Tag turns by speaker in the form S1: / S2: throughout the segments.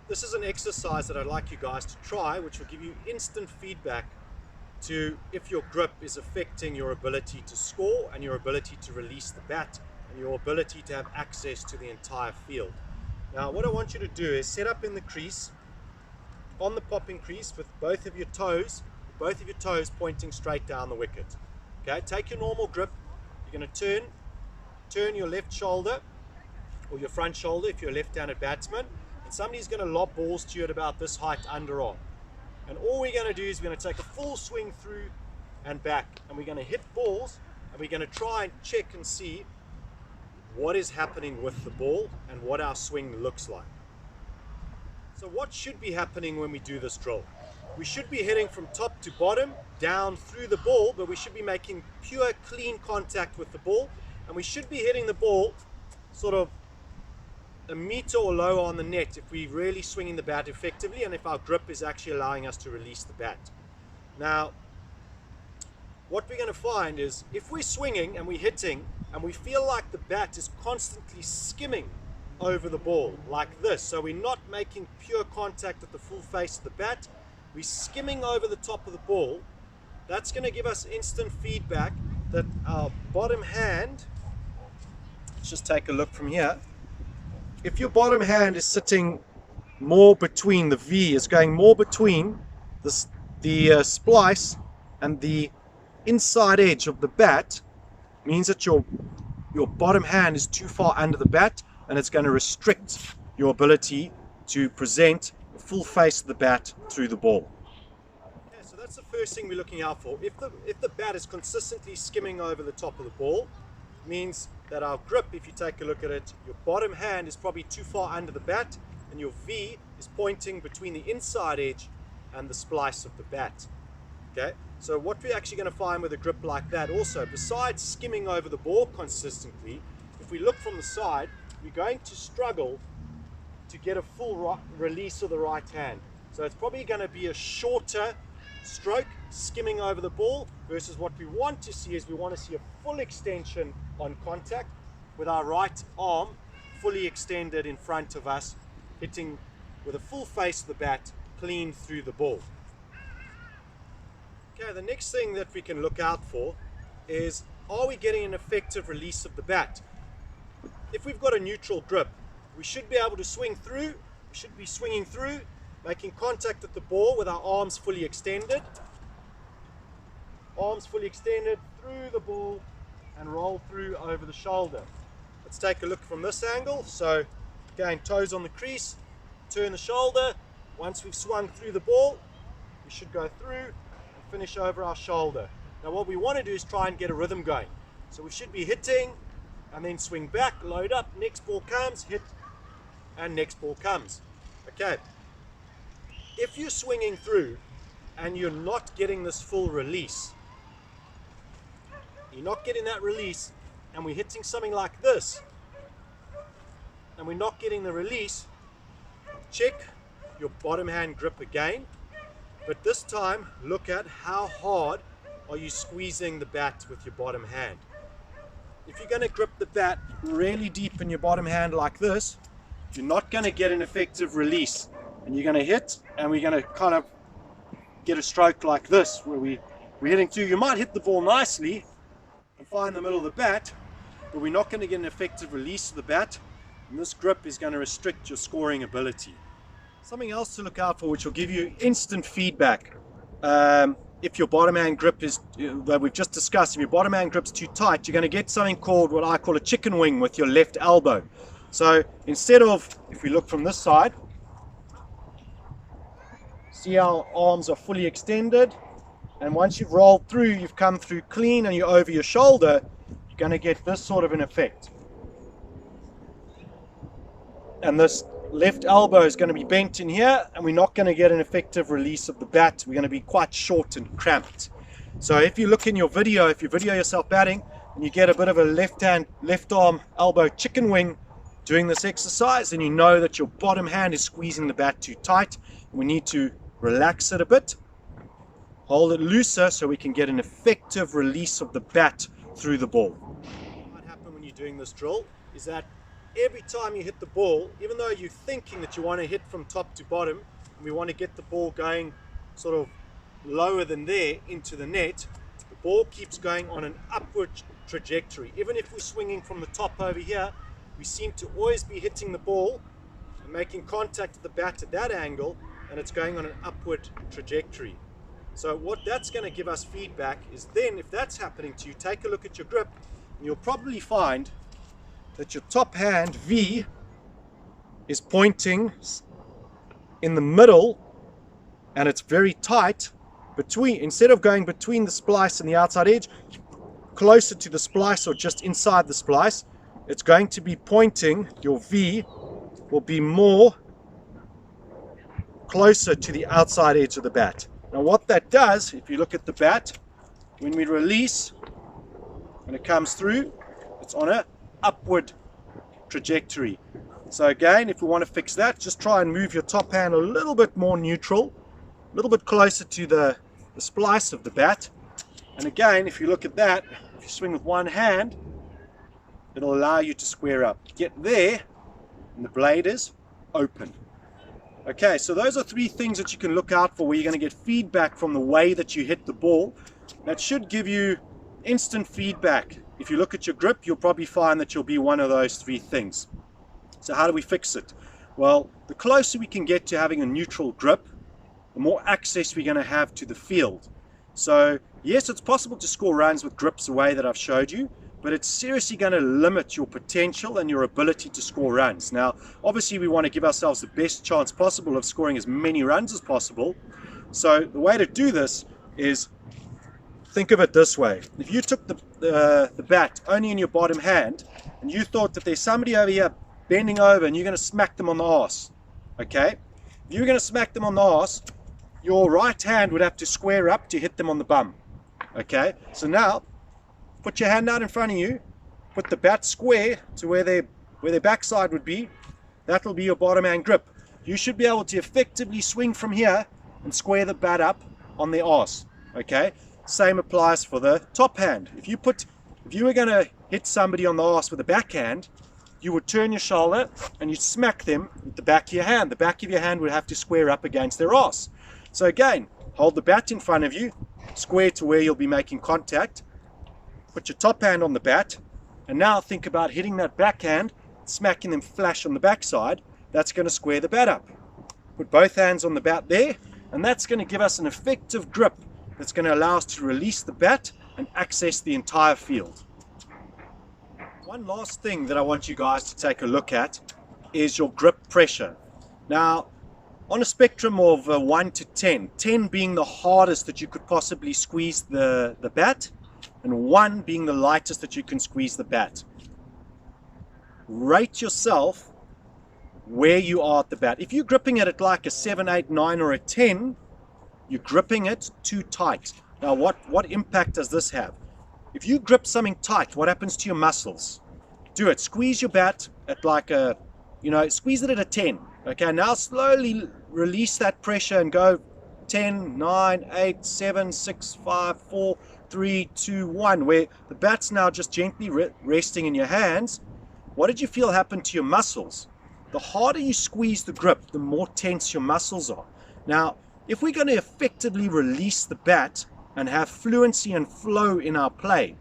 S1: This is an exercise that I'd like you guys to try, which will give you instant feedback to if your grip is affecting your ability to score and your ability to release the bat and your ability to have access to the entire field. Now, what I want you to do is set up in the crease, on the popping crease, with both of your toes pointing straight down the wicket. Okay, take your normal grip. You're going to turn your left shoulder or your front shoulder if you're a left-handed batsman, and somebody's going to lob balls to you at about this height underarm. And all we're going to do is we're going to take a full swing through and back, and we're going to hit balls, and we're going to try and check and see what is happening with the ball and what our swing looks like. So what should be happening when we do this drill? We should be hitting from top to bottom, down through the ball, but we should be making pure, clean contact with the ball, and we should be hitting the ball sort of a meter or lower on the net if we're really swinging the bat effectively and if our grip is actually allowing us to release the bat. Now, what we're going to find is if we're swinging and we're hitting and we feel like the bat is constantly skimming over the ball like this, so we're not making pure contact with the full face of the bat, we're skimming over the top of the ball, that's going to give us instant feedback that our bottom hand, let's just take a look from here. If your bottom hand is sitting more between, the V is going more between the splice and the inside edge of the bat, means that your bottom hand is too far under the bat, and it's going to restrict your ability to present the full face of the bat through the ball. Okay, so that's the first thing we're looking out for. If the bat is consistently skimming over the top of the ball, means that our grip, if you take a look at it, your bottom hand is probably too far under the bat and your V is pointing between the inside edge and the splice of the bat. Okay, so what we're actually going to find with a grip like that also, besides skimming over the ball consistently, if we look from the side, we're going to struggle to get a full release of the right hand. So it's probably going to be a shorter stroke skimming over the ball versus what we want to see is we want to see a full extension on contact with our right arm fully extended in front of us, hitting with a full face of the bat clean through the ball. Okay, the next thing that we can look out for is, are we getting an effective release of the bat? If we've got a neutral grip, we should be able to swing through, we should be swinging through, making contact with the ball with our arms fully extended through the ball and roll through over the shoulder. Let's take a look from this angle. So again, toes on the crease, turn the shoulder. Once we've swung through the ball, we should go through and finish over our shoulder. Now what we want to do is try and get a rhythm going. So we should be hitting and then swing back, load up, next ball comes, hit, and next ball comes. Okay. If you're swinging through and you're not getting this full release, you're not getting that release, and we're hitting something like this, and we're not getting the release, check your bottom hand grip again, but this time look at how hard are you squeezing the bat with your bottom hand. If you're going to grip the bat really deep in your bottom hand like this, you're not going to get an effective release, and you're going to hit, and we're going to kind of get a stroke like this where we're hitting through. You might hit the ball nicely and find the middle of the bat, but we're not going to get an effective release of the bat, and this grip is going to restrict your scoring ability. Something else to look out for, which will give you instant feedback, if your bottom hand grip is, that we've just discussed, if your bottom hand grip's too tight, you're going to get something called what I call a chicken wing with your left elbow. So instead of, if we look from this side, see our arms are fully extended, and once you've rolled through, you've come through clean and you're over your shoulder, you're going to get this sort of an effect. And this left elbow is going to be bent in here, and we're not going to get an effective release of the bat. We're going to be quite short and cramped. So if you look in your video, if you video yourself batting and you get a bit of a left arm elbow chicken wing doing this exercise, and you know that your bottom hand is squeezing the bat too tight, we need to relax it a bit, hold it looser so we can get an effective release of the bat through the ball. What might happen when you're doing this drill is that every time you hit the ball, even though you're thinking that you want to hit from top to bottom, and we want to get the ball going sort of lower than there into the net, the ball keeps going on an upward trajectory. Even if we're swinging from the top over here, we seem to always be hitting the ball and making contact with the bat at that angle, and it's going on an upward trajectory. So what that's going to give us feedback is then, if that's happening to you, take a look at your grip, and you'll probably find that your top hand V is pointing in the middle, and it's very tight between, instead of going between the splice and the outside edge, closer to the splice or just inside the splice, it's going to be pointing, your V will be more closer to the outside edge of the bat. Now what that does, if you look at the bat, when we release and it comes through, it's on a upward trajectory. So again, if we want to fix that, just try and move your top hand a little bit more neutral, a little bit closer to the splice of the bat. And again, if you look at that, if you swing with one hand, it'll allow you to square up. Get there, and the blade is open. Okay, so those are three things that you can look out for where you're going to get feedback from the way that you hit the ball. That should give you instant feedback. If you look at your grip, you'll probably find that you'll be one of those three things. So how do we fix it? Well, the closer we can get to having a neutral grip, the more access we're going to have to the field. So yes, it's possible to score runs with grips the way that I've showed you, but it's seriously going to limit your potential and your ability to score runs. Now, obviously we want to give ourselves the best chance possible of scoring as many runs as possible. So the way to do this is, think of it this way. If you took the bat only in your bottom hand, and you thought that there's somebody over here bending over and you're going to smack them on the arse, okay? If you're going to smack them on the arse, your right hand would have to square up to hit them on the bum, okay? So now, put your hand out in front of you, put the bat square to where their backside would be. That'll be your bottom hand grip. You should be able to effectively swing from here and square the bat up on their arse, okay? Same applies for the top hand. If you were going to hit somebody on the arse with a backhand, you would turn your shoulder and you'd smack them with the back of your hand. The back of your hand would have to square up against their arse. So again, hold the bat in front of you, square to where you'll be making contact, put your top hand on the bat, and now think about hitting that backhand, smacking them flash on the backside. That's going to square the bat up. Put both hands on the bat there, and that's going to give us an effective grip that's going to allow us to release the bat and access the entire field. One last thing that I want you guys to take a look at is your grip pressure. Now, on a spectrum of 1 to 10, 10 being the hardest that you could possibly squeeze the bat, and 1 being the lightest that you can squeeze the bat. Rate yourself where you are at the bat. If you're gripping at it like a 7, 8, 9 or a 10, you're gripping it too tight. Now what impact does this have? If you grip something tight, what happens to your muscles? Do it. Squeeze your bat at like a, squeeze it at a 10. Okay, now slowly release that pressure and go 10, 9, 8, 7, 6, 5, 4, 3, 2, 1, where the bat's now just gently resting in your hands. What did you feel happen to your muscles? The harder you squeeze the grip, the more tense your muscles are. Now, if we're going to effectively release the bat and have fluency and flow in our play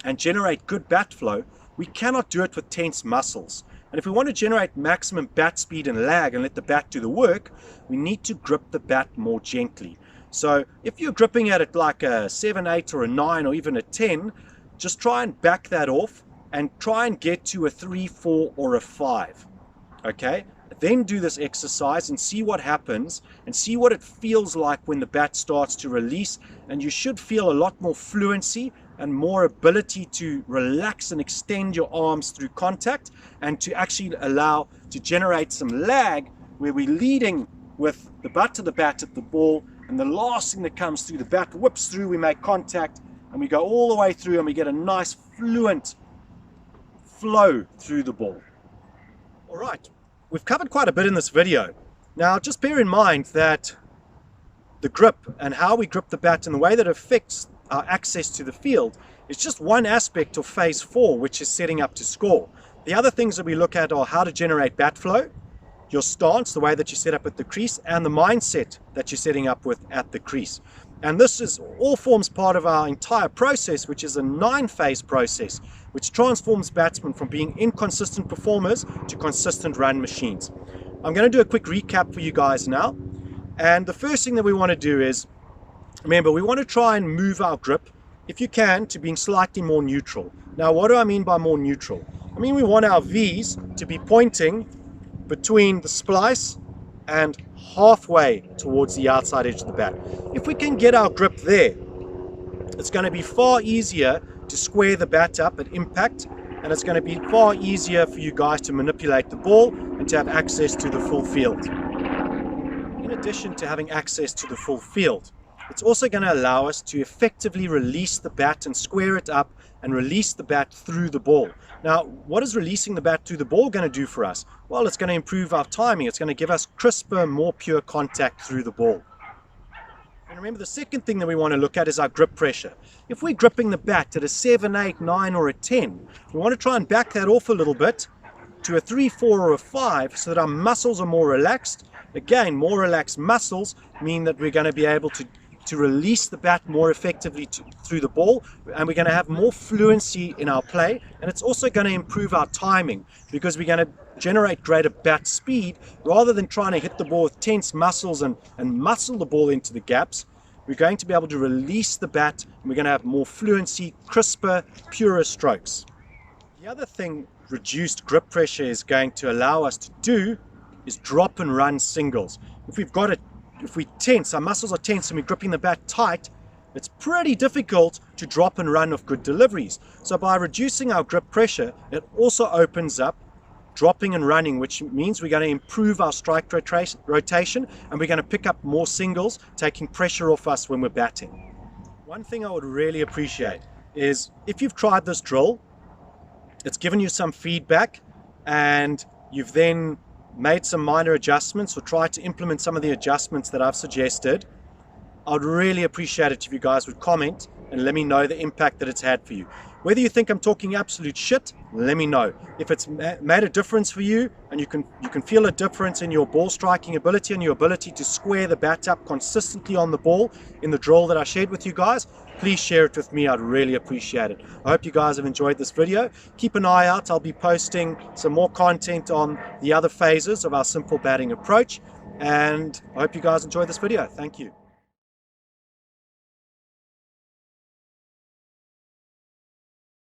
S1: and generate good bat flow, we cannot do it with tense muscles. And if we want to generate maximum bat speed and lag and let the bat do the work, we need to grip the bat more gently. So if you're gripping at it like a 7, 8 or a 9 or even a 10, just try and back that off and try and get to a 3, 4 or a 5. Okay? Then do this exercise and see what happens and see what it feels like when the bat starts to release, and you should feel a lot more fluency and more ability to relax and extend your arms through contact and to actually allow to generate some lag where we're leading with the butt of the bat at the ball, and the last thing that comes through, the bat whips through, we make contact and we go all the way through and we get a nice fluent flow through the ball. All right. We've covered quite a bit in this video. Now, just bear in mind that the grip and how we grip the bat and the way that it affects our access to the field is just one aspect of phase 4, which is setting up to score. The other things that we look at are how to generate bat flow, your stance, the way that you set up at the crease, and the mindset that you're setting up with at the crease. And this is all forms part of our entire process, which is a 9-phase process, which transforms batsmen from being inconsistent performers to consistent run machines. I'm going to do a quick recap for you guys now. And the first thing that we want to do is, remember, we want to try and move our grip, if you can, to being slightly more neutral. Now, what do I mean by more neutral? I mean, we want our V's to be pointing between the splice and halfway towards the outside edge of the bat. If we can get our grip there, it's going to be far easier to square the bat up at impact, and it's going to be far easier for you guys to manipulate the ball and to have access to the full field. In addition to having access to the full field, it's also going to allow us to effectively release the bat and square it up and release the bat through the ball. Now, what is releasing the bat through the ball going to do for us? Well, it's going to improve our timing. It's going to give us crisper, more pure contact through the ball. And remember, the second thing that we want to look at is our grip pressure. If we're gripping the bat at a 7, 8, 9 or a 10, we want to try and back that off a little bit to a 3, 4 or a 5 so that our muscles are more relaxed. Again, more relaxed muscles mean that we're going to be able to release the bat more effectively through the ball, and we're going to have more fluency in our play, and it's also going to improve our timing because we're going to generate greater bat speed rather than trying to hit the ball with tense muscles and muscle the ball into the gaps. We're going to be able to release the bat, and we're going to have more fluency, crisper, purer strokes. The other thing reduced grip pressure is going to allow us to do is drop and run singles. If we tense, our muscles are tense and we're gripping the bat tight, it's pretty difficult to drop and run off good deliveries. So by reducing our grip pressure, it also opens up dropping and running, which means we're going to improve our strike rotation and we're going to pick up more singles, taking pressure off us when we're batting. One thing I would really appreciate is if you've tried this drill, it's given you some feedback and you've then made some minor adjustments or tried to implement some of the adjustments that I've suggested, I'd really appreciate it if you guys would comment and let me know the impact that it's had for you. Whether you think I'm talking absolute shit, let me know. If it's made a difference for you and you can feel a difference in your ball striking ability and your ability to square the bat up consistently on the ball in the drill that I shared with you guys, please share it with me. I'd really appreciate it. I hope you guys have enjoyed this video. Keep an eye out. I'll be posting some more content on the other phases of our simple batting approach, and I hope you guys enjoyed this video. Thank you.